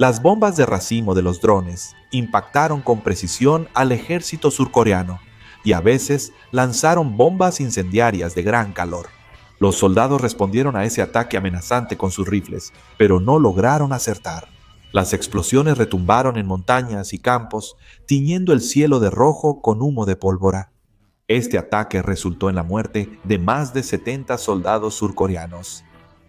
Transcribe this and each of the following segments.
Las bombas de racimo de los drones impactaron con precisión al ejército surcoreano y a veces lanzaron bombas incendiarias de gran calor. Los soldados respondieron a ese ataque amenazante con sus rifles, pero no lograron acertar. Las explosiones retumbaron en montañas y campos, tiñendo el cielo de rojo con humo de pólvora. Este ataque resultó en la muerte de más de 70 soldados surcoreanos.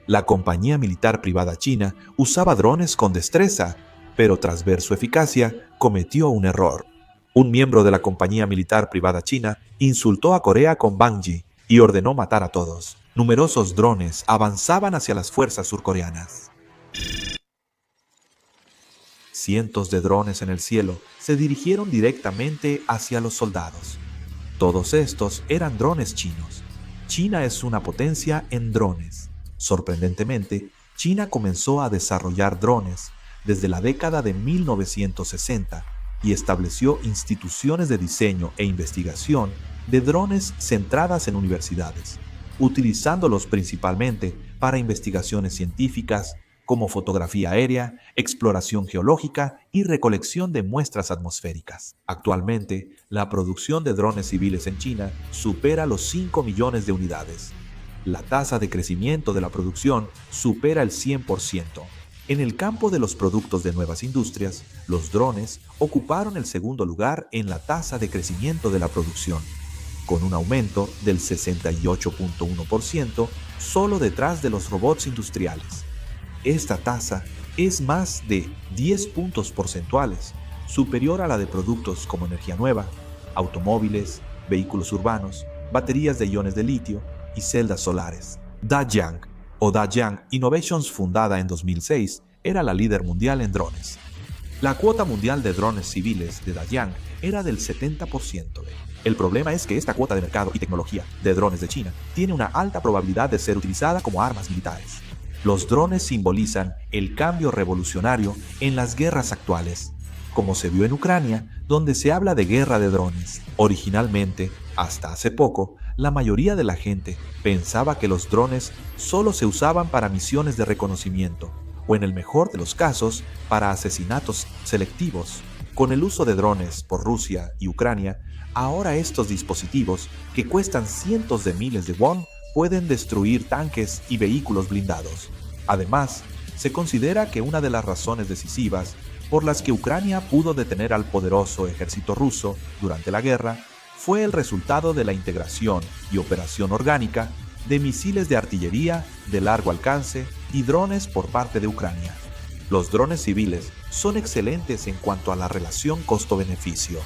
La compañía militar privada china usaba drones con destreza, pero tras ver su eficacia, cometió un error. Un miembro de la compañía militar privada china insultó a Corea con Bangji y ordenó matar a todos. Numerosos drones avanzaban hacia las fuerzas surcoreanas. Cientos de drones en el cielo se dirigieron directamente hacia los soldados. Todos estos eran drones chinos. China es una potencia en drones. Sorprendentemente, China comenzó a desarrollar drones desde la década de 1960 y estableció instituciones de diseño e investigación de drones centradas en universidades, utilizándolos principalmente para investigaciones científicas como fotografía aérea, exploración geológica y recolección de muestras atmosféricas. Actualmente, la producción de drones civiles en China supera los 5 millones de unidades. La tasa de crecimiento de la producción supera el 100%. En el campo de los productos de nuevas industrias, los drones ocuparon el segundo lugar en la tasa de crecimiento de la producción, con un aumento del 68.1% solo detrás de los robots industriales. Esta tasa es más de 10 puntos porcentuales, superior a la de productos como energía nueva, automóviles, vehículos urbanos, baterías de iones de litio y celdas solares. Dajang o Dajang Innovations, fundada en 2006, era la líder mundial en drones. La cuota mundial de drones civiles de Dajang era del 70%. El problema es que esta cuota de mercado y tecnología de drones de China tiene una alta probabilidad de ser utilizada como armas militares. Los drones simbolizan el cambio revolucionario en las guerras actuales, como se vio en Ucrania, donde se habla de guerra de drones. Originalmente, hasta hace poco, la mayoría de la gente pensaba que los drones solo se usaban para misiones de reconocimiento, o en el mejor de los casos, para asesinatos selectivos. Con el uso de drones por Rusia y Ucrania, ahora estos dispositivos, que cuestan cientos de miles de won, pueden destruir tanques y vehículos blindados. Además, se considera que una de las razones decisivas por las que Ucrania pudo detener al poderoso ejército ruso durante la guerra fue el resultado de la integración y operación orgánica de misiles de artillería de largo alcance y drones por parte de Ucrania. Los drones civiles son excelentes en cuanto a la relación costo-beneficio.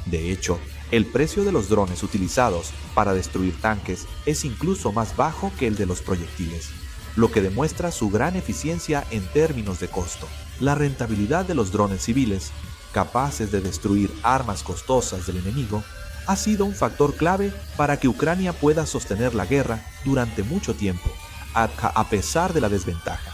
De hecho, el precio de los drones utilizados para destruir tanques es incluso más bajo que el de los proyectiles, lo que demuestra su gran eficiencia en términos de costo. La rentabilidad de los drones civiles, capaces de destruir armas costosas del enemigo, ha sido un factor clave para que Ucrania pueda sostener la guerra durante mucho tiempo, a pesar de la desventaja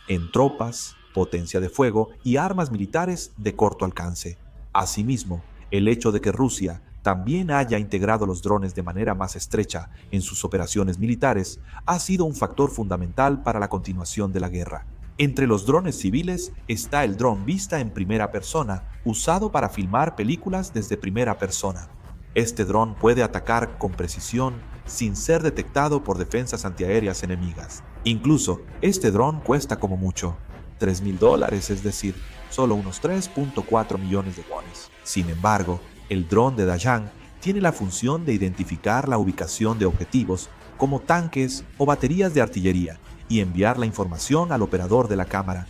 en tropas, potencia de fuego y armas militares de corto alcance. Asimismo, el hecho de que Rusia también haya integrado los drones de manera más estrecha en sus operaciones militares ha sido un factor fundamental para la continuación de la guerra. Entre los drones civiles está el dron vista en primera persona, usado para filmar películas desde primera persona. Este dron puede atacar con precisión sin ser detectado por defensas antiaéreas enemigas. Incluso, este dron cuesta como mucho $3,000, es decir, solo unos 3.4 millones de wones. Sin embargo, el dron de Dajang tiene la función de identificar la ubicación de objetivos como tanques o baterías de artillería y enviar la información al operador de la cámara,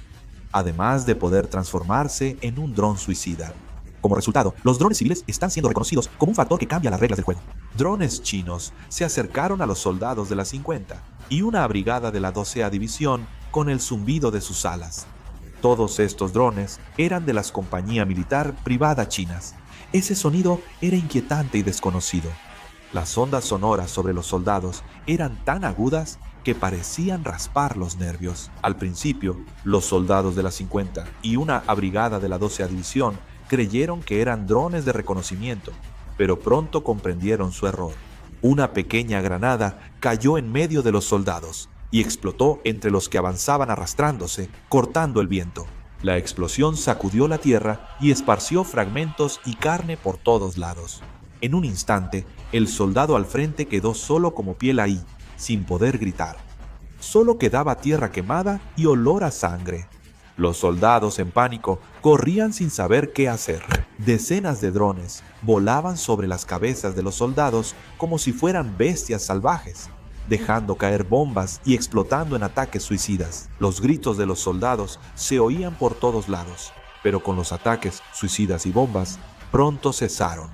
además de poder transformarse en un dron suicida. Como resultado, los drones civiles están siendo reconocidos como un factor que cambia las reglas del juego. Drones chinos se acercaron a los soldados de la 50 y una brigada de la 12ª División con el zumbido de sus alas. Todos estos drones eran de las compañías militar privada chinas. Ese sonido era inquietante y desconocido. Las ondas sonoras sobre los soldados eran tan agudas que parecían raspar los nervios. Al principio, los soldados de la 50 y una brigada de la 12ª División creyeron que eran drones de reconocimiento, pero pronto comprendieron su error. Una pequeña granada cayó en medio de los soldados y explotó entre los que avanzaban arrastrándose, cortando el viento. La explosión sacudió la tierra y esparció fragmentos y carne por todos lados. En un instante, el soldado al frente quedó solo como piel ahí, sin poder gritar. Solo quedaba tierra quemada y olor a sangre. Los soldados, en pánico, corrían sin saber qué hacer. Decenas de drones volaban sobre las cabezas de los soldados como si fueran bestias salvajes, dejando caer bombas y explotando en ataques suicidas. Los gritos de los soldados se oían por todos lados, pero con los ataques suicidas y bombas, pronto cesaron.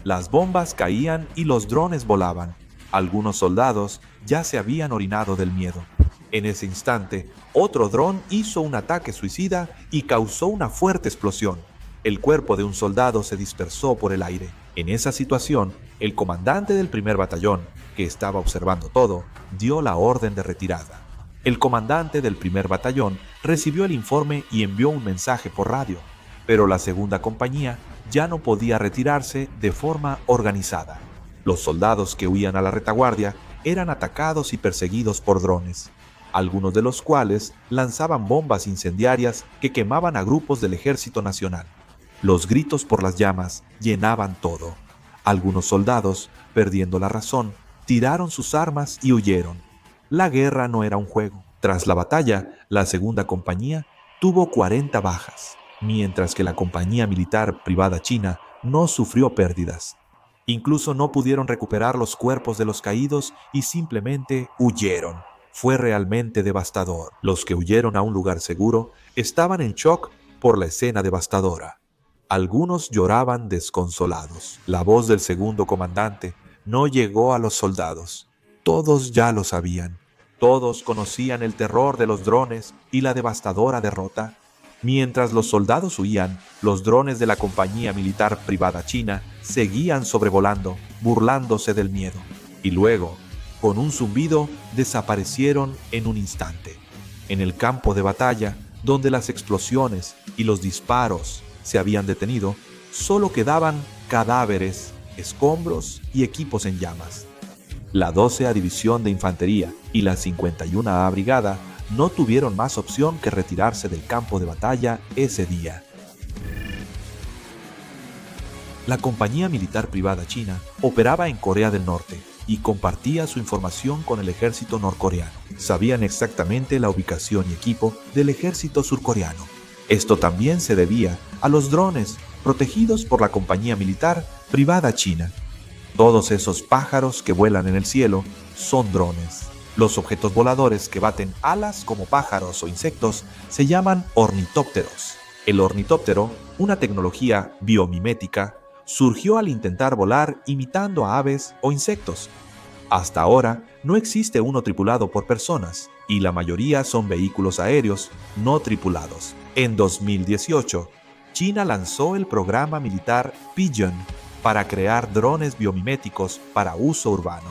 Las bombas caían y los drones volaban. Algunos soldados ya se habían orinado del miedo. En ese instante, otro dron hizo un ataque suicida y causó una fuerte explosión. El cuerpo de un soldado se dispersó por el aire. En esa situación, el comandante del primer batallón, que estaba observando todo, dio la orden de retirada. El comandante del primer batallón recibió el informe y envió un mensaje por radio, pero la segunda compañía ya no podía retirarse de forma organizada. Los soldados que huían a la retaguardia eran atacados y perseguidos por drones, algunos de los cuales lanzaban bombas incendiarias que quemaban a grupos del Ejército Nacional. Los gritos por las llamas llenaban todo. Algunos soldados, perdiendo la razón, tiraron sus armas y huyeron. La guerra no era un juego. Tras la batalla, la segunda compañía tuvo 40 bajas, mientras que la compañía militar privada china no sufrió pérdidas. Incluso no pudieron recuperar los cuerpos de los caídos y simplemente huyeron. Fue realmente devastador. Los que huyeron a un lugar seguro estaban en shock por la escena devastadora. Algunos lloraban desconsolados. La voz del segundo comandante no llegó a los soldados. Todos ya lo sabían. Todos conocían el terror de los drones y la devastadora derrota. Mientras los soldados huían, los drones de la compañía militar privada china seguían sobrevolando, burlándose del miedo. Y luego, con un zumbido, desaparecieron en un instante. En el campo de batalla, donde las explosiones y los disparos se habían detenido, solo quedaban cadáveres, escombros y equipos en llamas. La 12ª División de Infantería y la 51ª Brigada no tuvieron más opción que retirarse del campo de batalla ese día. La compañía militar privada china operaba en Corea del Norte y compartía su información con el ejército norcoreano. Sabían exactamente la ubicación y equipo del ejército surcoreano. Esto también se debía a los drones protegidos por la compañía militar privada china. Todos esos pájaros que vuelan en el cielo son drones. Los objetos voladores que baten alas como pájaros o insectos se llaman ornitópteros. El ornitóptero, una tecnología biomimética, surgió al intentar volar imitando a aves o insectos. Hasta ahora no existe uno tripulado por personas y la mayoría son vehículos aéreos no tripulados. En 2018, China lanzó el programa militar Pigeon para crear drones biomiméticos para uso urbano.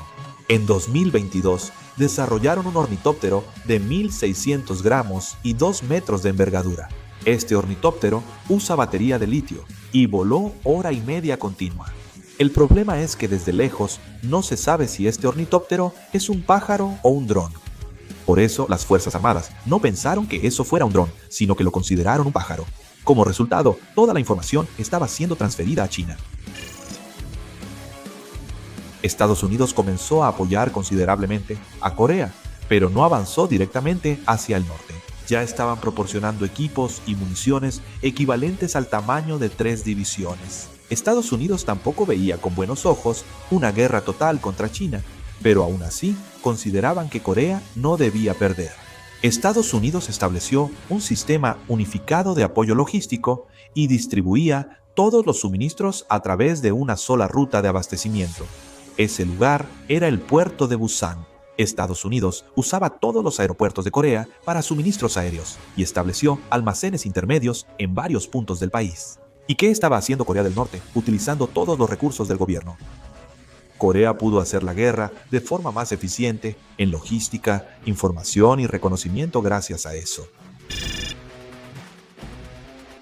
En 2022, desarrollaron un ornitóptero de 1.600 gramos y 2 metros de envergadura. Este ornitóptero usa batería de litio y voló 1 hora y media continua. El problema es que desde lejos no se sabe si este ornitóptero es un pájaro o un dron. Por eso las Fuerzas Armadas no pensaron que eso fuera un dron, sino que lo consideraron un pájaro. Como resultado, toda la información estaba siendo transferida a China. Estados Unidos comenzó a apoyar considerablemente a Corea, pero no avanzó directamente hacia el norte. Ya estaban proporcionando equipos y municiones equivalentes al tamaño de 3 divisiones. Estados Unidos tampoco veía con buenos ojos una guerra total contra China, pero aún así consideraban que Corea no debía perder. Estados Unidos estableció un sistema unificado de apoyo logístico y distribuía todos los suministros a través de una sola ruta de abastecimiento. Ese lugar era el puerto de Busan. Estados Unidos usaba todos los aeropuertos de Corea para suministros aéreos y estableció almacenes intermedios en varios puntos del país. ¿Y qué estaba haciendo Corea del Norte, utilizando todos los recursos del gobierno? Corea pudo hacer la guerra de forma más eficiente en logística, información y reconocimiento gracias a eso.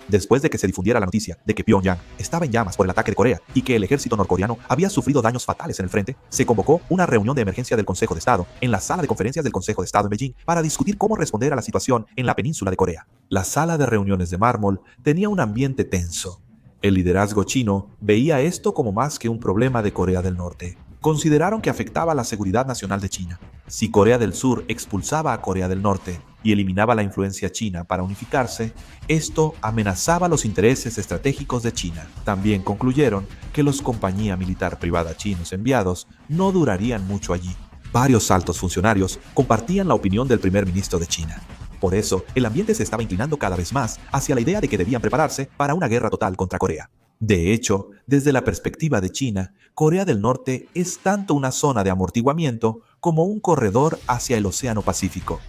Después de que se difundiera la noticia de que Pyongyang estaba en llamas por el ataque de Corea y que el ejército norcoreano había sufrido daños fatales en el frente, se convocó una reunión de emergencia del Consejo de Estado en la sala de conferencias del Consejo de Estado en Beijing para discutir cómo responder a la situación en la península de Corea. La sala de reuniones de mármol tenía un ambiente tenso. El liderazgo chino veía esto como más que un problema de Corea del Norte. Consideraron que afectaba la seguridad nacional de China. Si Corea del Sur expulsaba a Corea del Norte y eliminaba la influencia china para unificarse, esto amenazaba los intereses estratégicos de China. También concluyeron que los compañía militar privada chinos enviados no durarían mucho allí. Varios altos funcionarios compartían la opinión del primer ministro de China. Por eso, el ambiente se estaba inclinando cada vez más hacia la idea de que debían prepararse para una guerra total contra Corea. De hecho, desde la perspectiva de China, Corea del Norte es tanto una zona de amortiguamiento como un corredor hacia el Océano Pacífico.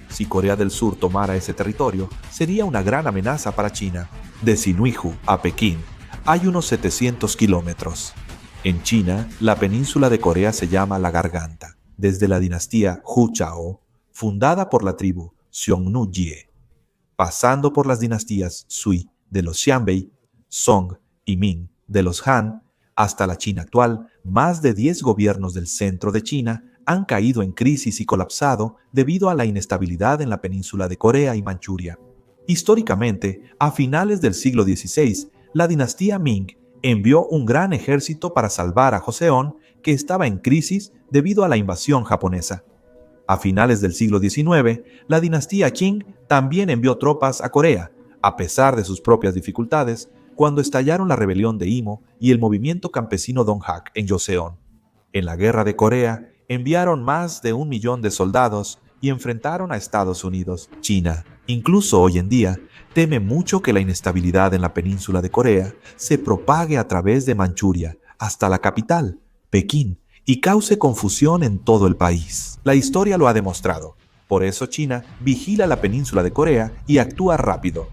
Si Corea del Sur tomara ese territorio, sería una gran amenaza para China. De Sinuiju a Pekín hay unos 700 kilómetros. En China, la península de Corea se llama la Garganta, desde la dinastía Hu-Chao, fundada por la tribu Xiongnu-Jie, pasando por las dinastías Sui de los Xianbei, Song y Ming de los Han, hasta la China actual. Más de 10 gobiernos del centro de China han caído en crisis y colapsado debido a la inestabilidad en la península de Corea y Manchuria. Históricamente, a finales del siglo XVI, la dinastía Ming envió un gran ejército para salvar a Joseon, que estaba en crisis debido a la invasión japonesa. A finales del siglo XIX, la dinastía Qing también envió tropas a Corea, a pesar de sus propias dificultades, cuando estallaron la rebelión de Imo y el movimiento campesino Donghak en Joseon. En la Guerra de Corea, enviaron más de 1 millón de soldados y enfrentaron a Estados Unidos. China, incluso hoy en día, teme mucho que la inestabilidad en la península de Corea se propague a través de Manchuria hasta la capital, Pekín, y cause confusión en todo el país. La historia lo ha demostrado. Por eso China vigila la península de Corea y actúa rápido.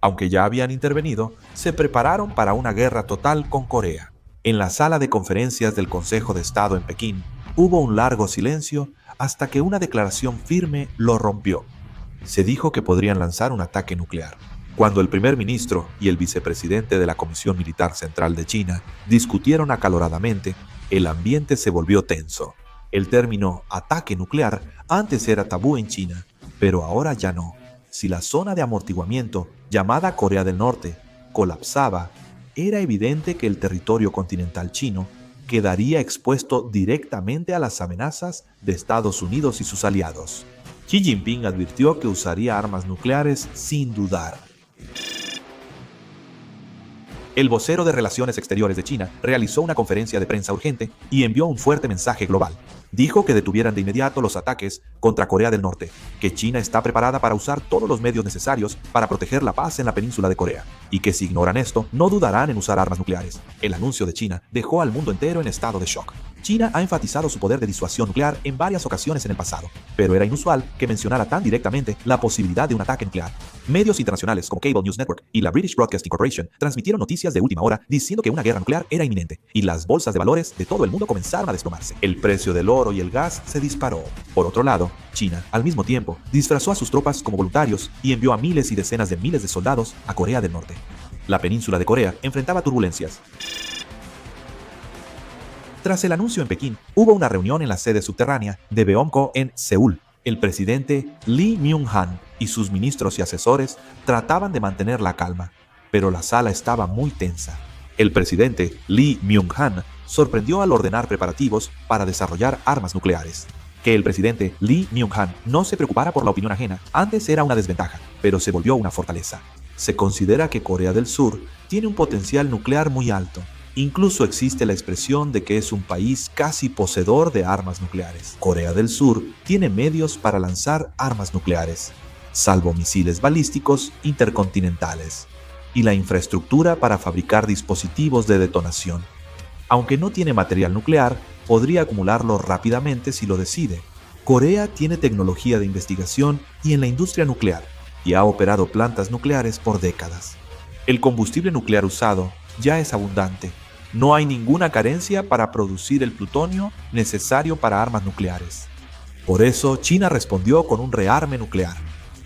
Aunque ya habían intervenido, se prepararon para una guerra total con Corea. En la sala de conferencias del Consejo de Estado en Pekín, hubo un largo silencio hasta que una declaración firme lo rompió. Se dijo que podrían lanzar un ataque nuclear. Cuando el primer ministro y el vicepresidente de la Comisión Militar Central de China discutieron acaloradamente, el ambiente se volvió tenso. El término ataque nuclear antes era tabú en China, pero ahora ya no. Si la zona de amortiguamiento, llamada Corea del Norte, colapsaba, era evidente que el territorio continental chino quedaría expuesto directamente a las amenazas de Estados Unidos y sus aliados. Xi Jinping advirtió que usaría armas nucleares sin dudar. El vocero de Relaciones Exteriores de China realizó una conferencia de prensa urgente y envió un fuerte mensaje global. Dijo que detuvieran de inmediato los ataques contra Corea del Norte, que China está preparada para usar todos los medios necesarios para proteger la paz en la península de Corea, y que si ignoran esto, no dudarán en usar armas nucleares. El anuncio de China dejó al mundo entero en estado de shock. China ha enfatizado su poder de disuasión nuclear en varias ocasiones en el pasado, pero era inusual que mencionara tan directamente la posibilidad de un ataque nuclear. Medios internacionales como Cable News Network y la British Broadcasting Corporation transmitieron noticias de última hora diciendo que una guerra nuclear era inminente, y las bolsas de valores de todo el mundo comenzaron a desplomarse. El precio del oro y el gas se disparó. Por otro lado, China, al mismo tiempo, disfrazó a sus tropas como voluntarios y envió a miles y decenas de miles de soldados a Corea del Norte. La península de Corea enfrentaba turbulencias. Tras el anuncio en Pekín, hubo una reunión en la sede subterránea de Beomco en Seúl. El presidente Lee Myung-han y sus ministros y asesores trataban de mantener la calma, pero la sala estaba muy tensa. El presidente Lee Myung-han sorprendió al ordenar preparativos para desarrollar armas nucleares. Que el presidente Lee Myung-han no se preocupara por la opinión ajena antes era una desventaja, pero se volvió una fortaleza. Se considera que Corea del Sur tiene un potencial nuclear muy alto. Incluso existe la expresión de que es un país casi poseedor de armas nucleares. Corea del Sur tiene medios para lanzar armas nucleares, salvo misiles balísticos intercontinentales, y la infraestructura para fabricar dispositivos de detonación. Aunque no tiene material nuclear, podría acumularlo rápidamente si lo decide. Corea tiene tecnología de investigación y en la industria nuclear, y ha operado plantas nucleares por décadas. El combustible nuclear usado ya es abundante. No hay ninguna carencia para producir el plutonio necesario para armas nucleares. Por eso, China respondió con un rearme nuclear.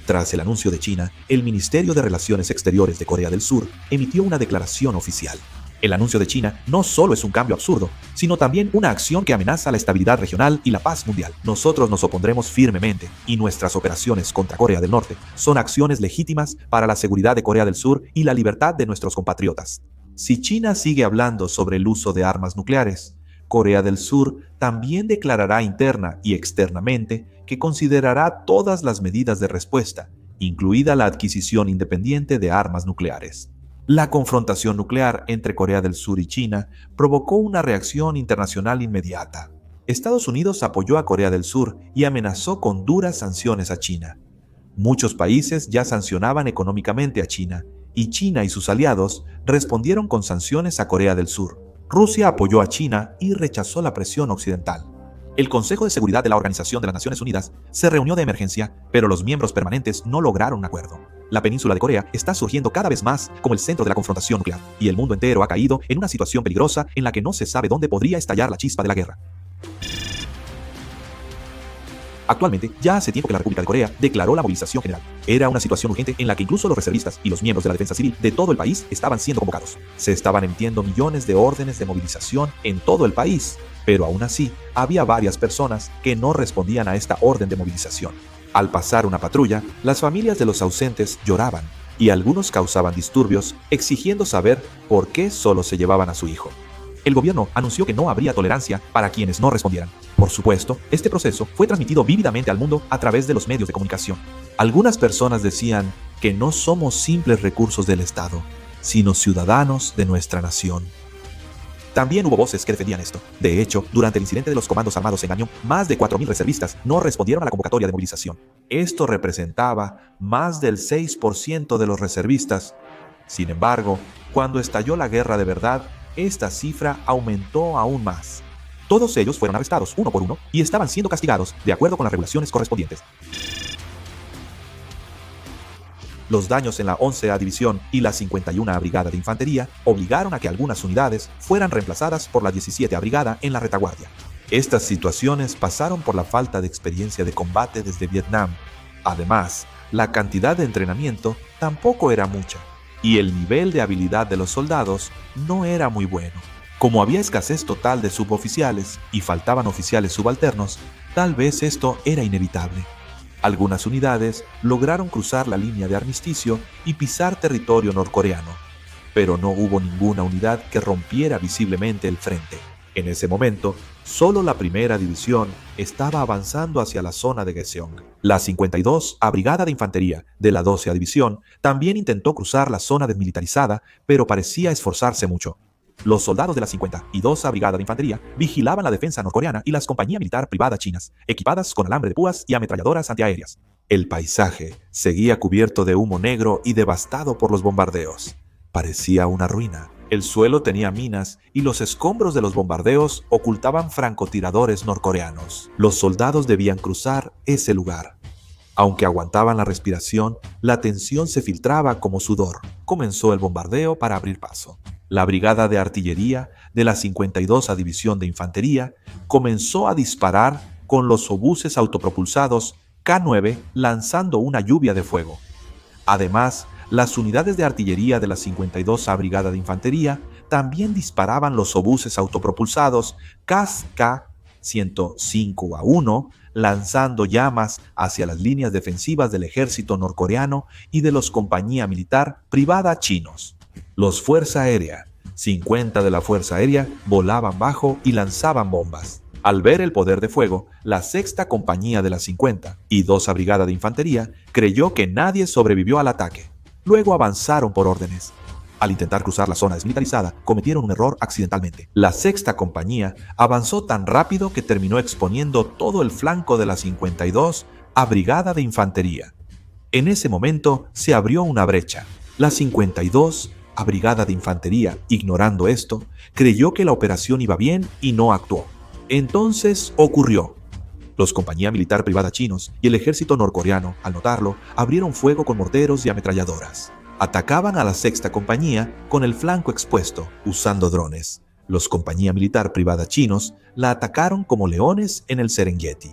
Tras el anuncio de China, el Ministerio de Relaciones Exteriores de Corea del Sur emitió una declaración oficial. El anuncio de China no solo es un cambio absurdo, sino también una acción que amenaza la estabilidad regional y la paz mundial. Nosotros nos opondremos firmemente y nuestras operaciones contra Corea del Norte son acciones legítimas para la seguridad de Corea del Sur y la libertad de nuestros compatriotas. Si China sigue hablando sobre el uso de armas nucleares, Corea del Sur también declarará interna y externamente que considerará todas las medidas de respuesta, incluida la adquisición independiente de armas nucleares. La confrontación nuclear entre Corea del Sur y China provocó una reacción internacional inmediata. Estados Unidos apoyó a Corea del Sur y amenazó con duras sanciones a China. Muchos países ya sancionaban económicamente a China, y China y sus aliados respondieron con sanciones a Corea del Sur. Rusia apoyó a China y rechazó la presión occidental. El Consejo de Seguridad de la Organización de las Naciones Unidas se reunió de emergencia, pero los miembros permanentes no lograron un acuerdo. La península de Corea está surgiendo cada vez más como el centro de la confrontación nuclear, y el mundo entero ha caído en una situación peligrosa en la que no se sabe dónde podría estallar la chispa de la guerra. Actualmente, ya hace tiempo que la República de Corea declaró la movilización general. Era una situación urgente en la que incluso los reservistas y los miembros de la defensa civil de todo el país estaban siendo convocados. Se estaban emitiendo millones de órdenes de movilización en todo el país, pero aún así, había varias personas que no respondían a esta orden de movilización. Al pasar una patrulla, las familias de los ausentes lloraban y algunos causaban disturbios exigiendo saber por qué solo se llevaban a su hijo. El gobierno anunció que no habría tolerancia para quienes no respondieran. Por supuesto, este proceso fue transmitido vívidamente al mundo a través de los medios de comunicación. Algunas personas decían que no somos simples recursos del Estado, sino ciudadanos de nuestra nación. También hubo voces que defendían esto. De hecho, durante el incidente de los comandos armados en Ganyón, más de 4.000 reservistas no respondieron a la convocatoria de movilización. Esto representaba más del 6% de los reservistas. Sin embargo, cuando estalló la guerra de verdad, esta cifra aumentó aún más. Todos ellos fueron arrestados uno por uno y estaban siendo castigados de acuerdo con las regulaciones correspondientes. Los daños en la 11ª División y la 51ª Brigada de Infantería obligaron a que algunas unidades fueran reemplazadas por la 17ª Brigada en la retaguardia. Estas situaciones pasaron por la falta de experiencia de combate desde Vietnam. Además, la cantidad de entrenamiento tampoco era mucha, y el nivel de habilidad de los soldados no era muy bueno. Como había escasez total de suboficiales y faltaban oficiales subalternos, tal vez esto era inevitable. Algunas unidades lograron cruzar la línea de armisticio y pisar territorio norcoreano, pero no hubo ninguna unidad que rompiera visiblemente el frente. En ese momento, solo la 1ª División estaba avanzando hacia la zona de Gaeseong. La 52ª Brigada de Infantería de la 12ª División también intentó cruzar la zona desmilitarizada, pero parecía esforzarse mucho. Los soldados de la 52ª Brigada de Infantería vigilaban la defensa norcoreana y las compañías militar privadas chinas, equipadas con alambre de púas y ametralladoras antiaéreas. El paisaje seguía cubierto de humo negro y devastado por los bombardeos. Parecía una ruina. El suelo tenía minas y los escombros de los bombardeos ocultaban francotiradores norcoreanos. Los soldados debían cruzar ese lugar. Aunque aguantaban la respiración, la tensión se filtraba como sudor. Comenzó el bombardeo para abrir paso. La Brigada de Artillería de la 52ª División de Infantería comenzó a disparar con los obuses autopropulsados K-9 lanzando una lluvia de fuego. Además, las unidades de artillería de la 52ª Brigada de Infantería también disparaban los obuses autopropulsados KASK-105A1 lanzando llamas hacia las líneas defensivas del ejército norcoreano y de los compañía militar privada chinos. Los Fuerza Aérea, 50 de la Fuerza Aérea, volaban bajo y lanzaban bombas. Al ver el poder de fuego, la 6ª Compañía de la 50 y 2ª Brigada de Infantería creyó que nadie sobrevivió al ataque. Luego avanzaron por órdenes. Al intentar cruzar la zona desmilitarizada, cometieron un error accidentalmente. La 6ª Compañía avanzó tan rápido que terminó exponiendo todo el flanco de la 52 a Brigada de Infantería. En ese momento se abrió una brecha. La 52 a Brigada de Infantería, ignorando esto, creyó que la operación iba bien y no actuó. Entonces ocurrió. Los compañía militar privada chinos y el ejército norcoreano, al notarlo, abrieron fuego con morteros y ametralladoras. Atacaban a la 6ª Compañía con el flanco expuesto, usando drones. Los compañía militar privada chinos la atacaron como leones en el Serengeti.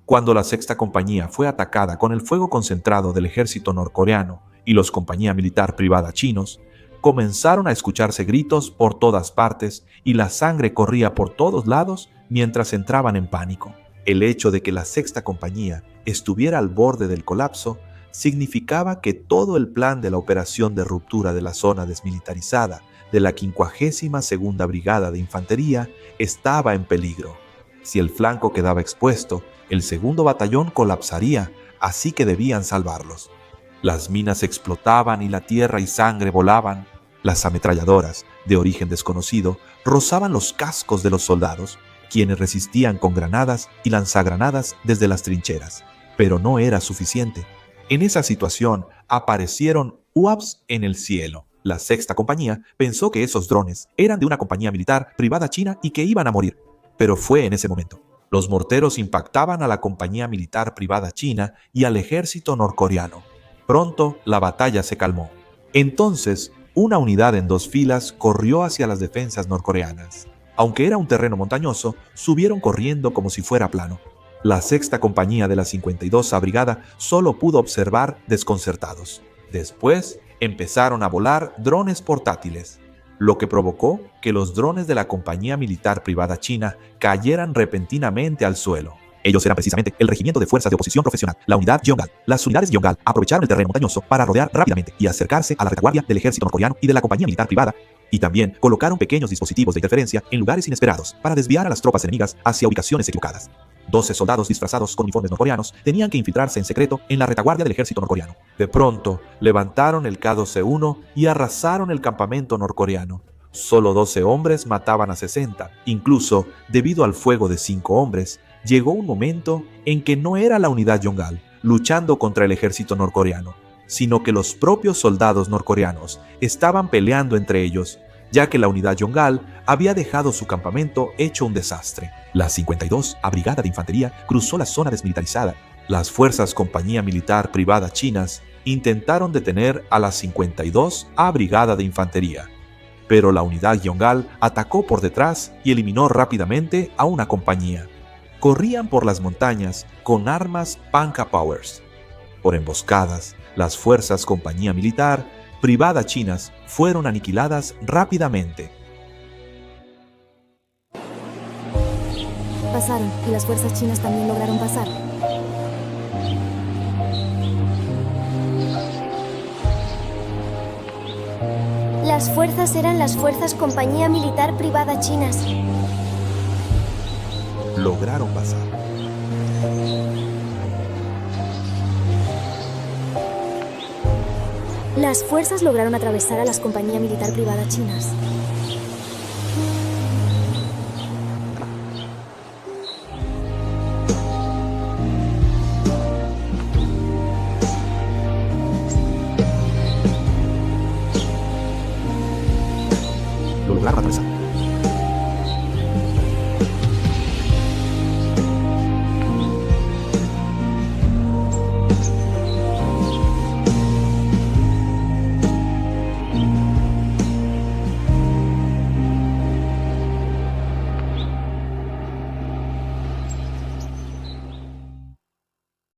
Cuando la Sexta Compañía fue atacada con el fuego concentrado del ejército norcoreano y los compañía militar privada chinos, comenzaron a escucharse gritos por todas partes y la sangre corría por todos lados mientras entraban en pánico. El hecho de que la Sexta Compañía estuviera al borde del colapso significaba que todo el plan de la operación de ruptura de la zona desmilitarizada de la 52ª Brigada de Infantería estaba en peligro. Si el flanco quedaba expuesto, el segundo batallón colapsaría, así que debían salvarlos. Las minas explotaban y la tierra y sangre volaban. Las ametralladoras, de origen desconocido, rozaban los cascos de los soldados, quienes resistían con granadas y lanzagranadas desde las trincheras. Pero no era suficiente. En esa situación aparecieron UAVs en el cielo. La Sexta Compañía pensó que esos drones eran de una compañía militar privada china y que iban a morir. Pero fue en ese momento. Los morteros impactaban a la compañía militar privada china y al ejército norcoreano. Pronto la batalla se calmó. Entonces, una unidad en 2 filas corrió hacia las defensas norcoreanas. Aunque era un terreno montañoso, subieron corriendo como si fuera plano. La Sexta Compañía de la 52ª Brigada solo pudo observar desconcertados. Después, empezaron a volar drones portátiles, lo que provocó que los drones de la compañía militar privada china cayeran repentinamente al suelo. Ellos eran precisamente el Regimiento de Fuerzas de Oposición Profesional, la unidad Yongal. Las unidades Yongal aprovecharon el terreno montañoso para rodear rápidamente y acercarse a la retaguardia del ejército norcoreano y de la compañía militar privada, y también colocaron pequeños dispositivos de interferencia en lugares inesperados para desviar a las tropas enemigas hacia ubicaciones equivocadas. 12 soldados disfrazados con uniformes norcoreanos tenían que infiltrarse en secreto en la retaguardia del ejército norcoreano. De pronto, levantaron el K-12-1 y arrasaron el campamento norcoreano. Solo 12 hombres mataban a 60. Incluso, debido al fuego de 5 hombres, llegó un momento en que no era la unidad Yongal luchando contra el ejército norcoreano, sino que los propios soldados norcoreanos estaban peleando entre ellos, ya que la unidad Yongal había dejado su campamento hecho un desastre. La 52ª Brigada de Infantería cruzó la zona desmilitarizada. Las fuerzas compañía militar privada chinas intentaron detener a la 52ª Brigada de Infantería, pero la unidad Yongal atacó por detrás y eliminó rápidamente a una compañía. Corrían por las montañas con armas Panka Powers. Por emboscadas, las fuerzas compañía militar privada chinas fueron aniquiladas rápidamente. Pasaron, y las fuerzas chinas también lograron pasar. Las fuerzas eran las fuerzas compañía militar privada chinas. Lograron pasar. Las fuerzas lograron atravesar a las compañía militar privada chinas. Lo lograron atravesar.